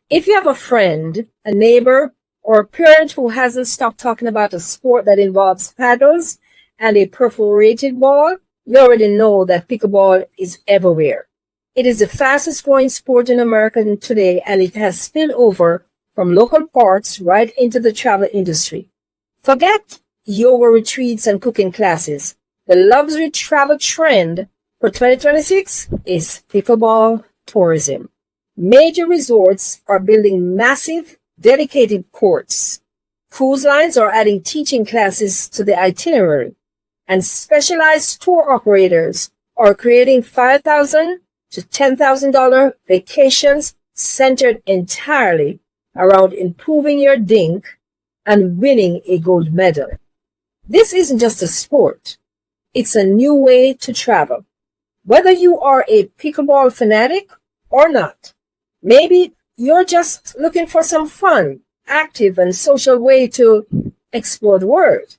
If you have a friend, a neighbor, or a parent who hasn't stopped talking about a sport that involves paddles and a perforated ball, you already know that pickleball is everywhere. It is the fastest growing sport in America today, and it has spilled over from local parks right into the travel industry. Forget yoga retreats and cooking classes. The luxury travel trend for 2026 is pickleball tourism. Major resorts are building massive, dedicated courts. Cruise lines are adding teaching classes to the itinerary, and specialized tour operators are creating $5,000 to $10,000 vacations centered entirely around improving your dink and winning a gold medal. This isn't just a sport. It's a new way to travel. Whether you are a pickleball fanatic or not, maybe you're just looking for some fun, active, and social way to explore the world.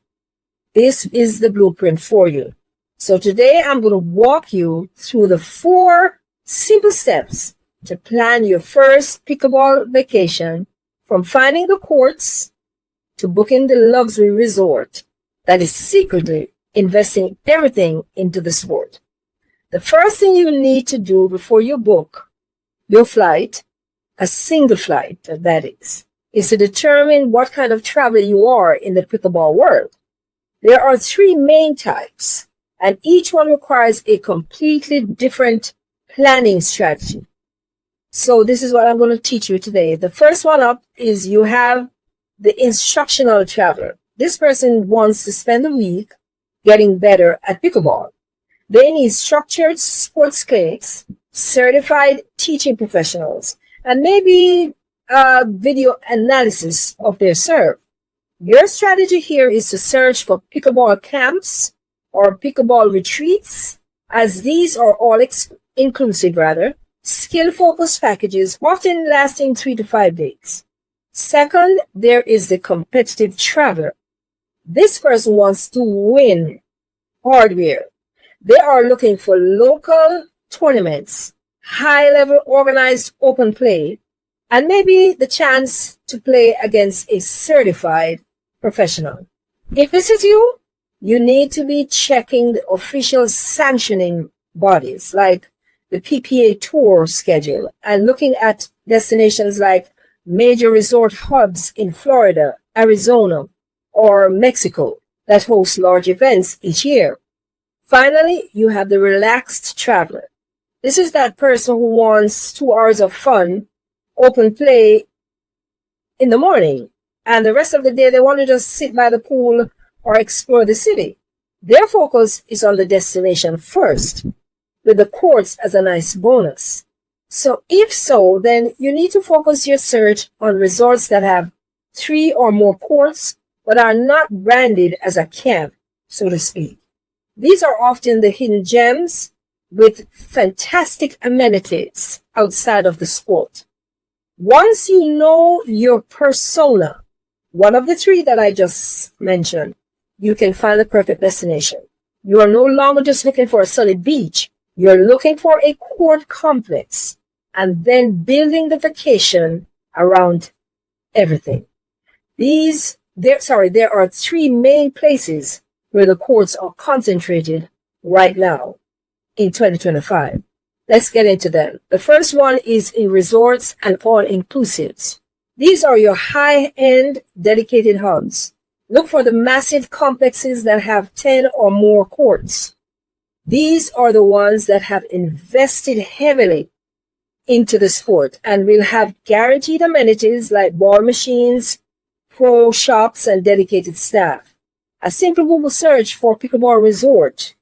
This is the blueprint for you. So today I'm going to walk you through the 4 simple steps to plan your first pickleball vacation, from finding the courts to booking the luxury resort that is secretly investing everything into the sport. The first thing you need to do before you book your flight, a single flight that is to determine what kind of traveler you are in the pickleball world. There are 3 main types, and each one requires a completely different planning strategy. So this is what I'm going to teach you today. The first one up is you have the instructional traveler. This person wants to spend a week getting better at pickleball. They need structured sports clinics, certified teaching professionals, and maybe video analysis of their serve. Your strategy here is to search for pickleball camps or pickleball retreats, as these are all inclusive, skill-focused packages, often lasting 3 to 5 days. Second, there is the competitive traveler. This person wants to win hardware. They are looking for local tournaments, high-level organized open play, and maybe the chance to play against a certified professional. If this is you, you need to be checking the official sanctioning bodies like the PPA tour schedule and looking at destinations like major resort hubs in Florida, Arizona, or Mexico that host large events each year. Finally, you have the relaxed traveler. This is that person who wants 2 hours of fun, open play in the morning, and the rest of the day they want to just sit by the pool or explore the city. Their focus is on the destination first, with the courts as a nice bonus. So if so, then you need to focus your search on resorts that have 3 or more courts, but are not branded as a camp, so to speak. These are often the hidden gems with fantastic amenities outside of the sport. Once you know your persona, one of the 3 that I just mentioned, you can find the perfect destination. You are no longer just looking for a sunny beach. You're looking for a court complex and then building the vacation around everything. There are 3 main places where the courts are concentrated right now in 2025. Let's get into them. The first one is in resorts and all-inclusives. These are your high-end dedicated hubs. Look for the massive complexes that have 10 or more courts. These are the ones that have invested heavily into the sport and will have guaranteed amenities like ball machines, pro shops, and dedicated staff. A simple Google search for Pickleball Resort,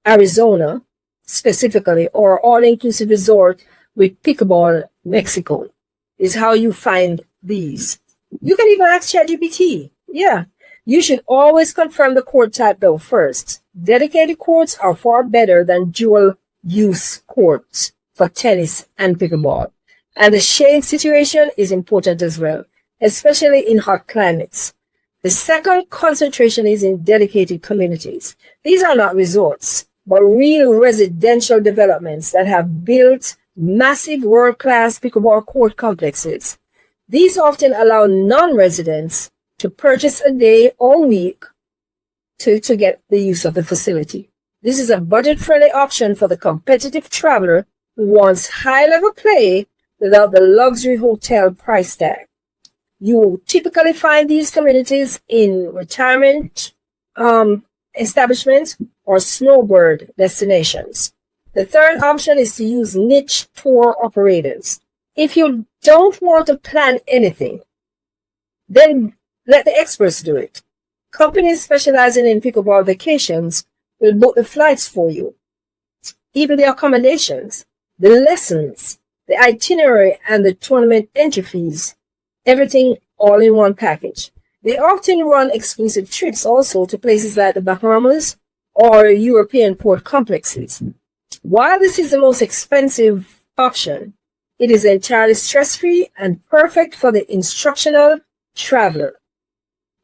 Arizona, specifically, or all-inclusive resort with Pickleball, Mexico, is how you find these. You can even ask ChatGPT. Yeah, you should always confirm the court type though first. Dedicated courts are far better than dual-use courts for tennis and pickleball. And the shade situation is important as well, especially in hot climates. The second concentration is in dedicated communities. These are not resorts, but real residential developments that have built massive world-class pickleball court complexes. These often allow non-residents to purchase a day or week to get the use of the facility. This is a budget-friendly option for the competitive traveler who wants high-level play without the luxury hotel price tag. You will typically find these communities in retirement establishments or snowbird destinations. The third option is to use niche tour operators. If you don't want to plan anything, then let the experts do it. Companies specializing in pickleball vacations will book the flights for you, even the accommodations, the lessons, the itinerary, and the tournament entry fees, everything all in one package. They often run exclusive trips also to places like the Bahamas or European port complexes. While this is the most expensive option, it is entirely stress-free and perfect for the instructional traveler.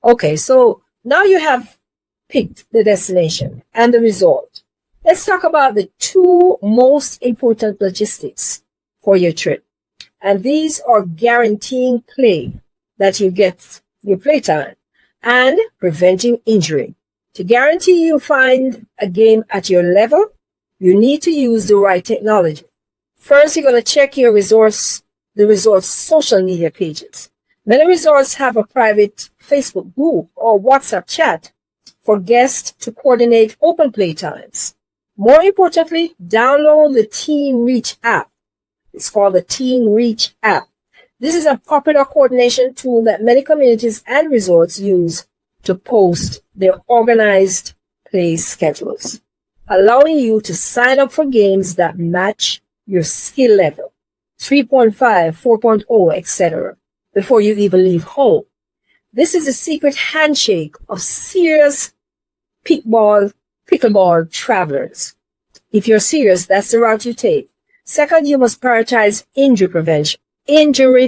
Okay, so now you have picked the destination and the resort. Let's talk about the two most important logistics for your trip. And these are guaranteeing play, that you get your playtime, and preventing injury. To guarantee you find a game at your level, you need to use the right technology. First, you're going to check the resort's social media pages. Many resorts have a private Facebook group or WhatsApp chat for guests to coordinate open play times. More importantly, download the Team Reach app. It's called the Team Reach app. This is a popular coordination tool that many communities and resorts use to post their organized play schedules, allowing you to sign up for games that match your skill level, 3.5, 4.0, etc., before you even leave home. This is a secret handshake of serious pickleball travelers. If you're serious, that's the route you take. Second, you must prioritize injury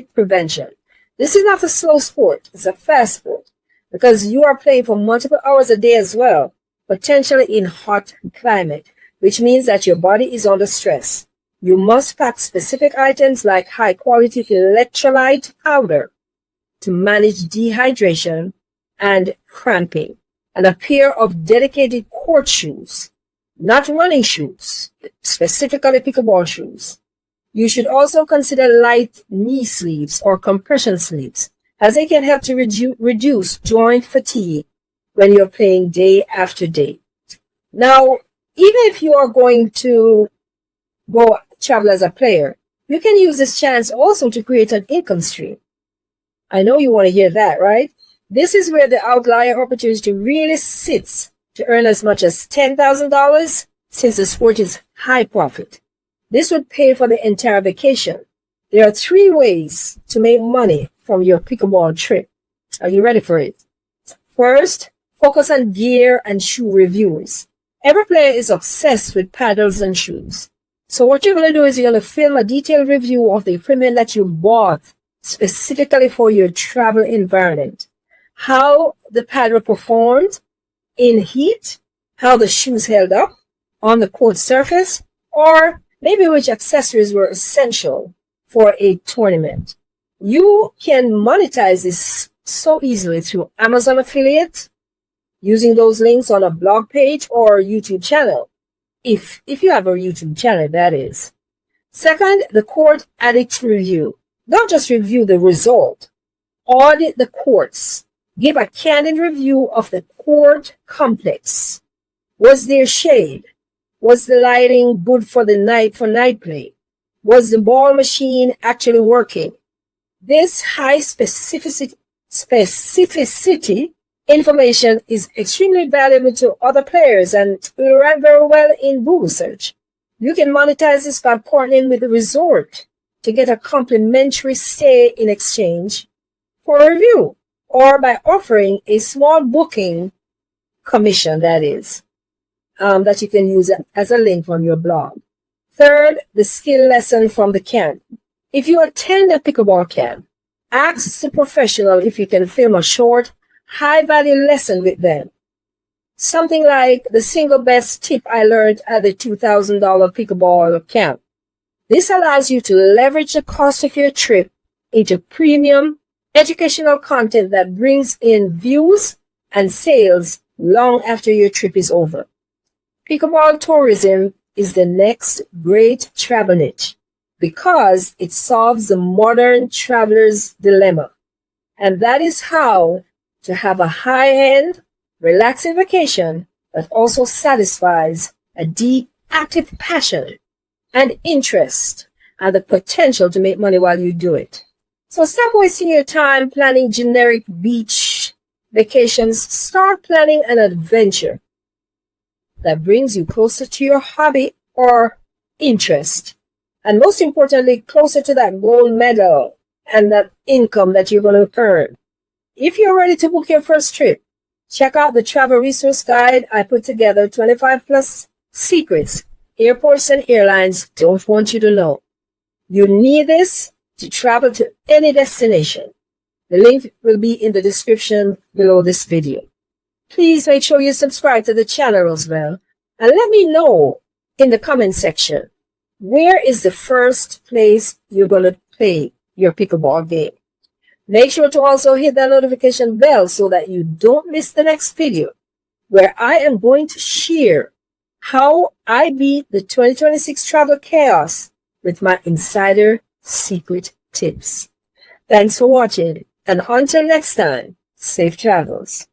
prevention. This is not a slow sport, it's a fast sport, because you are playing for multiple hours a day as well, potentially in hot climate, which means that your body is under stress. You must pack specific items like high-quality electrolyte powder to manage dehydration and cramping, and a pair of dedicated court shoes, not running shoes, specifically pickleball shoes. You should also consider light knee sleeves or compression sleeves, as they can help to reduce joint fatigue when you're playing day after day. Now, even if you are going to go travel as a player, you can use this chance also to create an income stream. I know you want to hear that, right? This is where the outlier opportunity really sits to earn as much as $10,000 since the sport is high profit. This would pay for the entire vacation. There are 3 ways to make money from your pickleball trip. Are you ready for it? First, focus on gear and shoe reviews. Every player is obsessed with paddles and shoes. So what you're going to do is you're going to film a detailed review of the equipment that you bought specifically for your travel environment. How the paddle performed in heat, how the shoes held up on the court surface, or maybe which accessories were essential for a tournament. You can monetize this so easily through Amazon affiliate, using those links on a blog page or YouTube channel. If you have a YouTube channel, that is. Second, the court addict review. Don't just review the result. Audit the courts. Give a candid review of the court complex. Was there shade? Was the lighting good for night play? Was the ball machine actually working? This high specificity information is extremely valuable to other players and will rank very well in Google search. You can monetize this by partnering with the resort to get a complimentary stay in exchange for a review, or by offering a small booking commission, that is, that you can use as a link from your blog. Third, the skill lesson from the camp. If you attend a pickleball camp, ask the professional if you can film a short, high-value lesson with them. Something like the single best tip I learned at the $2,000 pickleball camp. This allows you to leverage the cost of your trip into premium educational content that brings in views and sales long after your trip is over. Pickleball tourism is the next great travel niche because it solves the modern traveler's dilemma. And that is how to have a high-end, relaxing vacation that also satisfies a deep, active passion and interest and the potential to make money while you do it. So stop wasting your time planning generic beach vacations. Start planning an adventure that brings you closer to your hobby or interest. And most importantly, closer to that gold medal and that income that you're going to earn. If you're ready to book your first trip, check out the travel resource guide I put together, 25 plus secrets airports and airlines don't want you to know. You need this to travel to any destination. The link will be in the description below this video. Please make sure you subscribe to the channel as well. And let me know in the comment section, where is the first place you're going to play your pickleball game? Make sure to also hit that notification bell so that you don't miss the next video, where I am going to share how I beat the 2026 travel chaos with my insider secret tips. Thanks for watching, and until next time, safe travels.